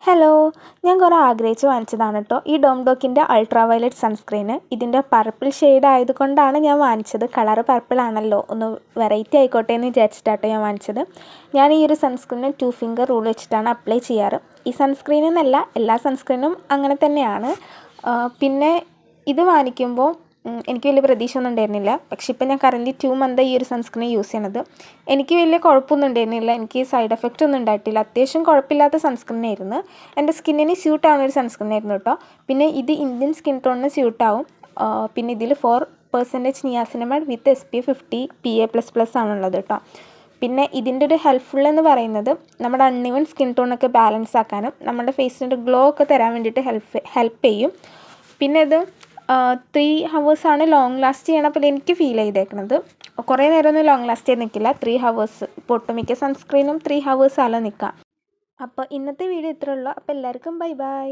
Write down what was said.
Hello, ഞാൻ കുറേ ആഗ്രഹിച്ച് വാങ്ങിച്ചതാണ് കേട്ടോ ഈ ഡോംഡോക്കിൻ്റെ അൾട്രാ വയലറ്റ് സൺസ്ക്രീന്. ഇതിൻ്റെ പർപ്പിൾ ഷെയ്ഡ് ആയതുകൊണ്ടാണ് ഞാൻ വാങ്ങിച്ചത്. കളറ് പർപ്പിൾ ആണല്ലോ, ഒന്ന് വെറൈറ്റി ആയിക്കോട്ടെ എന്ന് വിചാരിച്ചിട്ടാട്ടോ ഞാൻ വാങ്ങിച്ചത്. ഞാൻ ഈ ഒരു സൺസ്ക്രീന് 2 ഫിംഗർ റൂൾ വെച്ചിട്ടാണ് അപ്ലൈ ചെയ്യാറ്. ഈ സൺസ്ക്രീൻ എന്നല്ല, എല്ലാ സൺസ്ക്രീനും അങ്ങനെ തന്നെയാണ്. പിന്നെ ഇത് വാങ്ങിക്കുമ്പോൾ എനിക്ക് വലിയ പ്രതീക്ഷ ഒന്നും ഉണ്ടായിരുന്നില്ല. പക്ഷേ ഇപ്പോൾ ഞാൻ കറൻറ്റ്ലി 2 മന്ത് ഈ ഒരു സൺസ്ക്രീൻ യൂസ് ചെയ്യണത്. എനിക്ക് വലിയ കുഴപ്പമൊന്നും ഉണ്ടായിരുന്നില്ല, എനിക്ക് സൈഡ് എഫക്റ്റ് ഒന്നും ഉണ്ടായിട്ടില്ല. അത്യാവശ്യം കുഴപ്പമില്ലാത്ത സൺസ്ക്രീൻ ആയിരുന്നു. എൻ്റെ സ്കിന്നിന് സ്യൂട്ട് ആവുന്ന ഒരു സൺസ്ക്രീൻ ആയിരുന്നു കേട്ടോ. പിന്നെ ഇത് ഇന്ത്യൻ സ്കിൻ ടോണിന് സ്യൂട്ടാവും. പിന്നെ ഇതിൽ 4% നിയാസിനമൈഡ് വിത്ത് SPF 50 PA++ ആണുള്ളത് കേട്ടോ. പിന്നെ ഇതിൻ്റെ ഒരു ഹെൽപ്ഫുൾ എന്ന് പറയുന്നത് നമ്മുടെ അൺഇവൺ സ്കിൻ ടോണൊക്കെ ബാലൻസ് ആക്കാനും നമ്മുടെ ഫേസിൻ്റെ ഗ്ലോ ഒക്കെ തരാൻ വേണ്ടിയിട്ട് ഹെൽപ്പ് ചെയ്യും. പിന്നെ ഇത് 3 ഹവേഴ്സാണ് ലോങ് ലാസ്റ്റ് ചെയ്യണം. അപ്പോൾ എനിക്ക് ഫീൽ ചെയ്തേക്കുന്നത് കുറേ നേരമൊന്നും ലോങ് ലാസ്റ്റ് ചെയ്ത് നിൽക്കില്ല, 3 ഹവേഴ്സ്. ഇപ്പോൾ ഒട്ടുമിക്ക സൺസ്ക്രീനും 3 ഹവേഴ്സാണല്ലോ നിൽക്കുക. അപ്പോൾ ഇന്നത്തെ വീഡിയോ ഇത്രയേ ഉള്ളൂ. അപ്പോൾ എല്ലാവർക്കും ബൈ ബൈ.